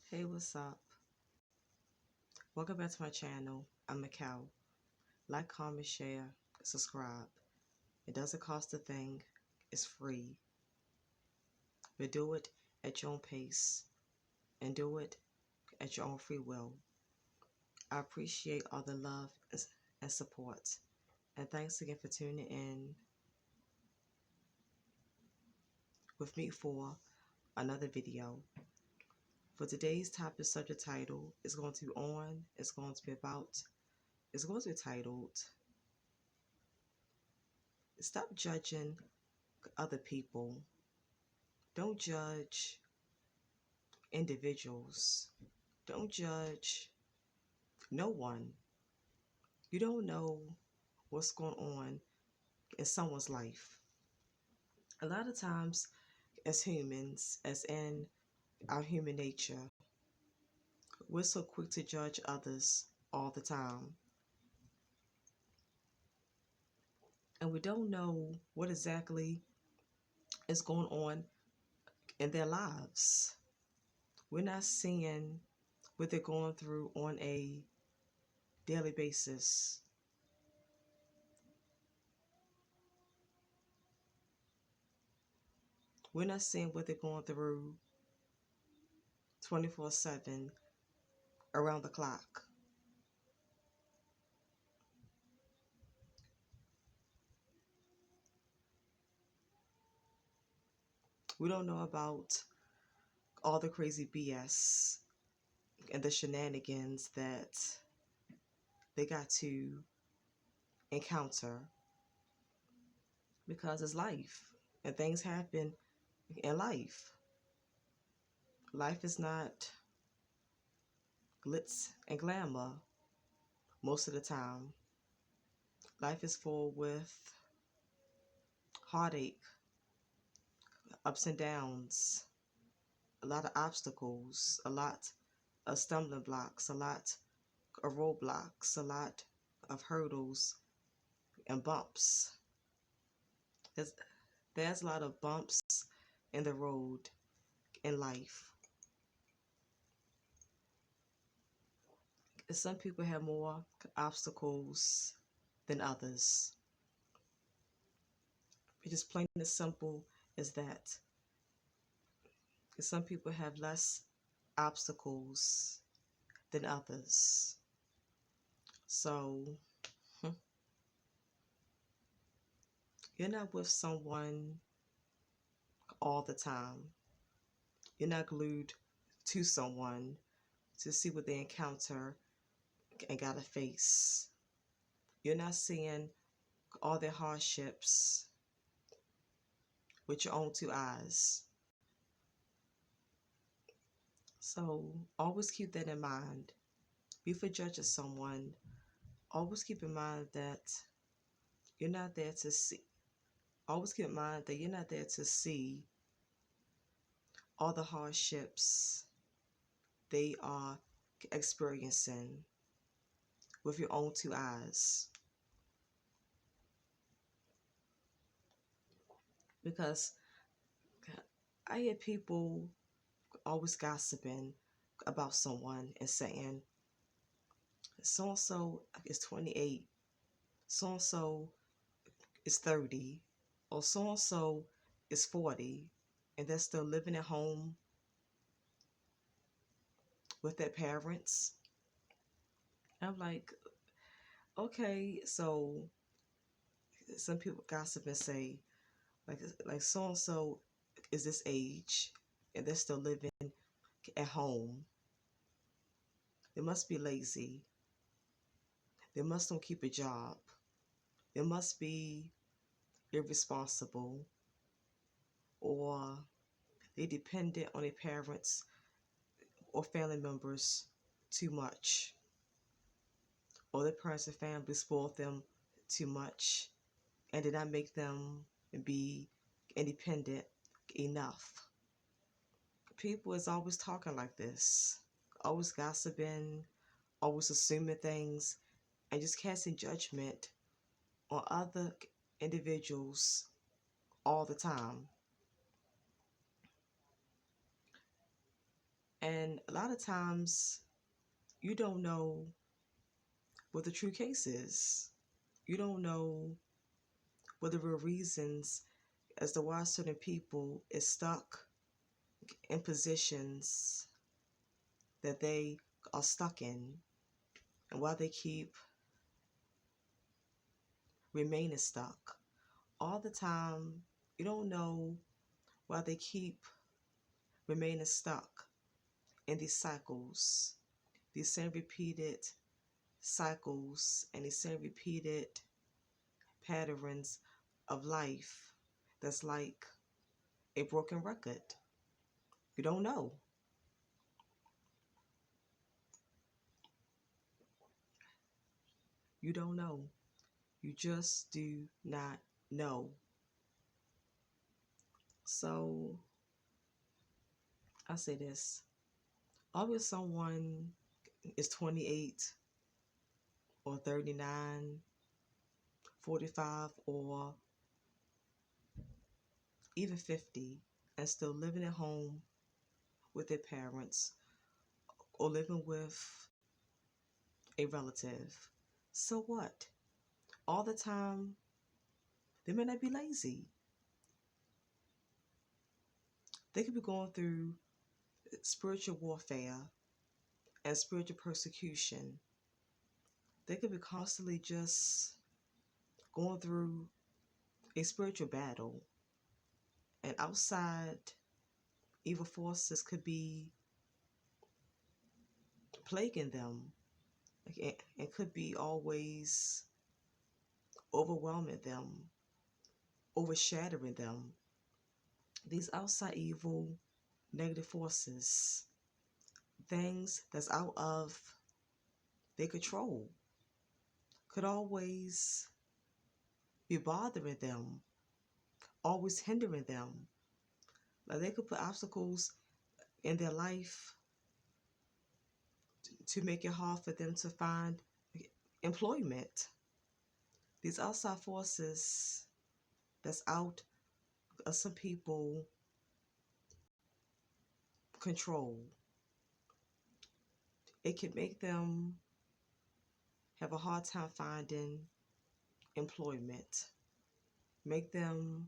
Hey, what's up? Welcome back to my channel. I'm Macau. Like, comment, share, subscribe. It doesn't cost a thing. It's free. But do it at your own pace and do it at your own free will. I appreciate all the love and support. And thanks again for tuning in with me for another video. For today's topic subject title is going to be titled Stop Judging Other People. Don't judge individuals. Don't judge no one. You don't know what's going on in someone's life. A lot of times, as humans, as in our human nature, we're so quick to judge others all the time. And we don't know what exactly is going on in their lives. We're not seeing what they're going through on a daily basis. We're not seeing what they're going through 24/7 around the clock. We don't know about all the crazy BS and the shenanigans that they got to encounter because it's life and things happen in life. Life is not glitz and glamour most of the time. Life is full with heartache, ups and downs, a lot of obstacles, a lot of stumbling blocks, a lot of roadblocks, a lot of hurdles and bumps. There's a lot of bumps in the road in life. Some people have more obstacles than others. It's just plain and simple as that. Some people have less obstacles than others. So you're not with someone all the time. You're not glued to someone to see what they encounter and gotta face. You're not seeing all their hardships with your own two eyes. So always keep that in mind. Before judging someone, always keep in mind that you're not there to see. Always keep in mind that you're not there to see all the hardships they are experiencing with your own two eyes. Because I hear people always gossiping about someone and saying, so and so is 28, so and so is 30, or so and so is 40, and they're still living at home with their parents. I'm like, okay, so some people gossip and say, like so and so is this age, and they're still living at home. They must be lazy. They must don't keep a job. They must be irresponsible, or they dependent on their parents or family members too much, or their parents and family spoiled them too much and did not make them be independent enough. People is always talking like this, always gossiping, always assuming things, and just casting judgment on other individuals all the time. And a lot of times you don't know what the true case is. You don't know what the real reasons as to why certain people is stuck in positions that they are stuck in, and why they keep remaining stuck all the time. You don't know why they keep remaining stuck in these cycles, these same repeated cycles, and these same repeated patterns of life that's like a broken record. You don't know. You don't know. You just do not know. So I say this. Always someone is 28 or 39, 45, or even 50 and still living at home with their parents or living with a relative. So what? All the time, they may not be lazy. They could be going through spiritual warfare and spiritual persecution. They could be constantly just going through a spiritual battle. And outside, evil forces could be plaguing them. It could be always overwhelming them, overshadowing them. These outside evil, negative forces, things that's out of their control, could always be bothering them, always hindering them. Like they could put obstacles in their life to make it hard for them to find employment. These outside forces that's out of some people control. It can make them have a hard time finding employment, make them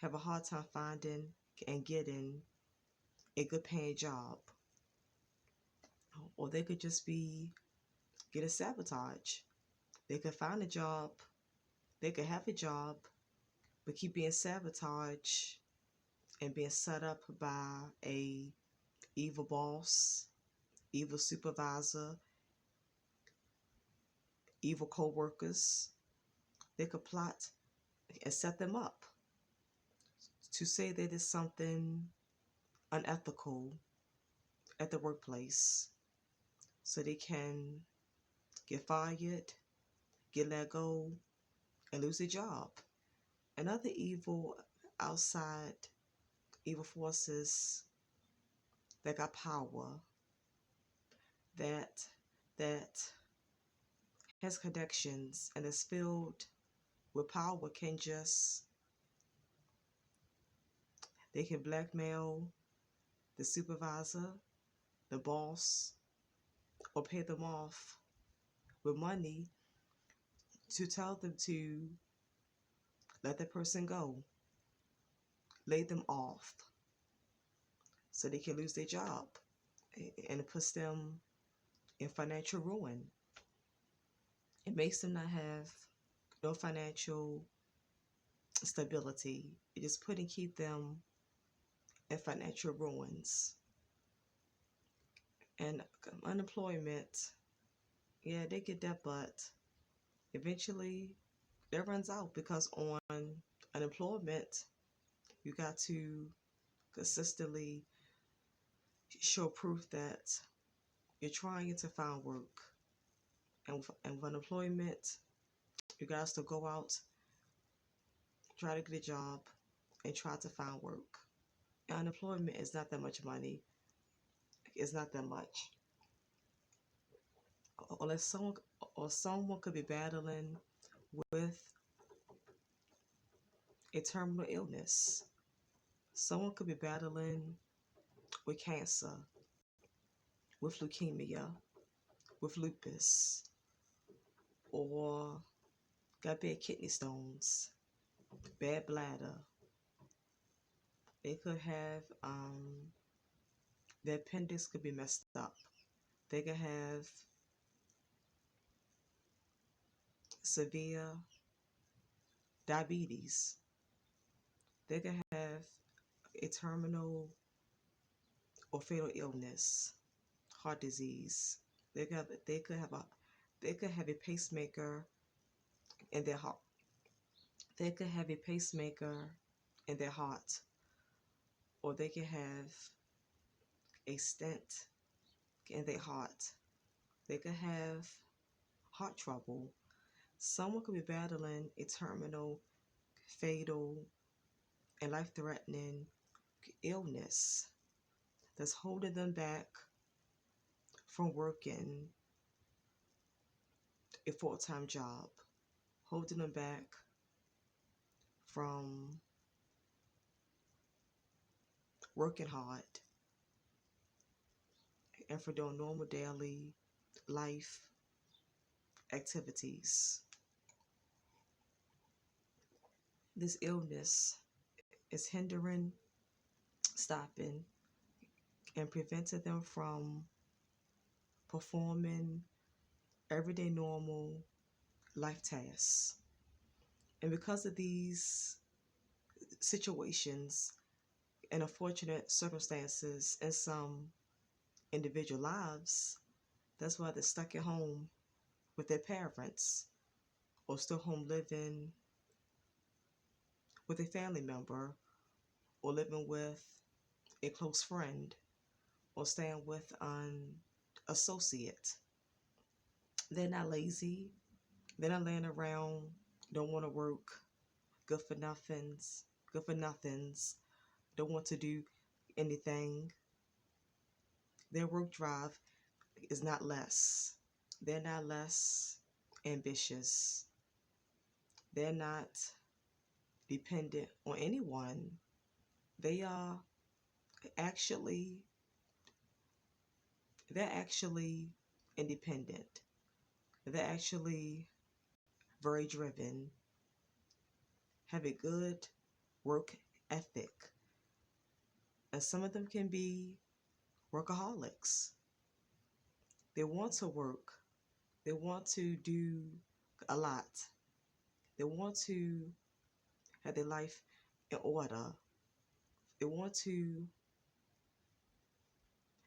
have a hard time finding and getting a good paying job. Or they could just be getting sabotage. They could find a job, they could have a job, but keep being sabotaged and being set up by a evil boss, evil supervisor, evil co-workers. They could plot and set them up to say that there's something unethical at the workplace so they can get fired, get let go, and lose their job. And other evil outside evil forces that got power, that that has connections and is filled with power can just, they can blackmail the supervisor, the boss, or pay them off with money to tell them to let that person go, lay them off so they can lose their job. And it puts them in financial ruin. It makes them not have no financial stability. It just put and keep them in financial ruins. And unemployment, yeah, they get that, but eventually that runs out because on unemployment, you got to consistently show proof that you're trying to find work. And with unemployment, you got to go out, try to get a job, and try to find work. And unemployment is not that much money. It's not that much. Unless someone could be battling with a terminal illness. Someone could be battling with cancer. with leukemia, with lupus, or got bad kidney stones, bad bladder. They could have their appendix could be messed up. They could have severe diabetes. They could have a terminal or fatal illness, heart disease. They could have a pacemaker in their heart. They could have a pacemaker in their heart, or they could have a stent in their heart. They could have heart trouble. Someone could be battling a terminal, fatal, and life-threatening illness that's holding them back from working a full-time job, holding them back from working hard and for doing normal daily life activities. This illness is hindering, stopping, and preventing them from performing everyday normal life tasks. And because of these situations and unfortunate circumstances in some individual lives, that's why they're stuck at home with their parents or still home living with a family member or living with a close friend or staying with an associate. They're not lazy. They're not laying around, don't want to work, good for nothings, don't want to do anything. Their work drive is not less. They're not less ambitious. They're not dependent on anyone. They are actually, they're actually independent. They're actually very driven, have a good work ethic. And some of them can be workaholics. They want to work. They want to do a lot. They want to have their life in order. They want to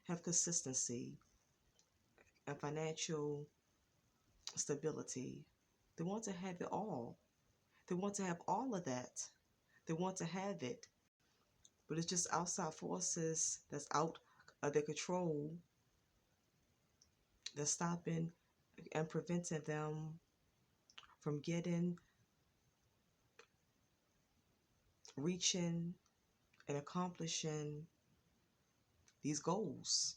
have consistency and financial stability. They want to have it all. They want to have all of that. They want to have it. But it's just outside forces that's out of their control that's stopping and preventing them from reaching, and accomplishing these goals.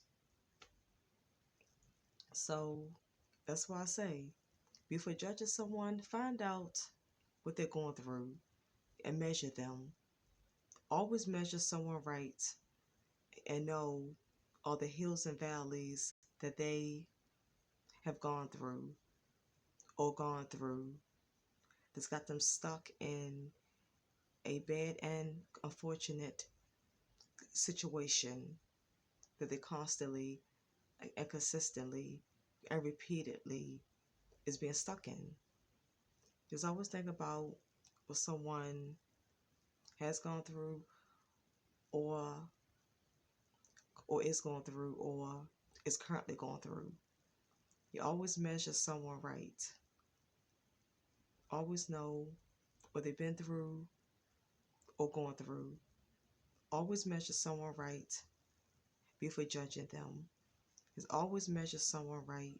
So that's why I say, before judging someone, find out what they're going through and measure them. Always measure someone right and know all the hills and valleys that they have gone through or gone through that's got them stuck in a bad and unfortunate situation that they constantly and consistently and repeatedly is being stuck in. Just always think about what someone has gone through or is going through or is currently going through. You always measure someone right. Always know what they've been through or going through. Always measure someone right before judging them. Just always measure someone right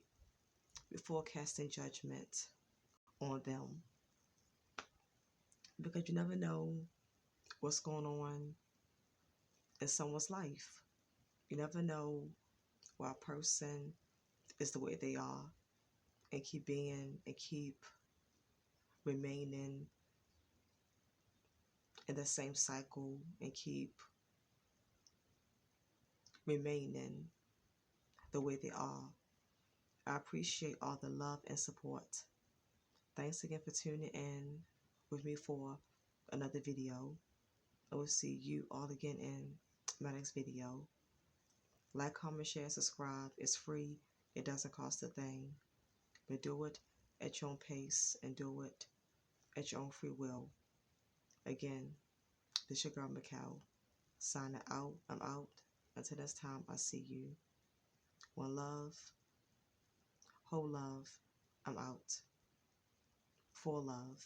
before casting judgment on them. Because you never know what's going on in someone's life. You never know why a person is the way they are and keep being and keep remaining in the same cycle and keep remaining the way they are. I appreciate all the love and support. Thanks again for tuning in with me for another video. I will see you all again in my next video. Like, comment, share, subscribe. It's free. It doesn't cost a thing. But do it at your own pace and do it at your own free will. Again, this your girl Mikkel. Signing out. I'm out. Until next time, I see you. One love. Whole love. I'm out. Full love.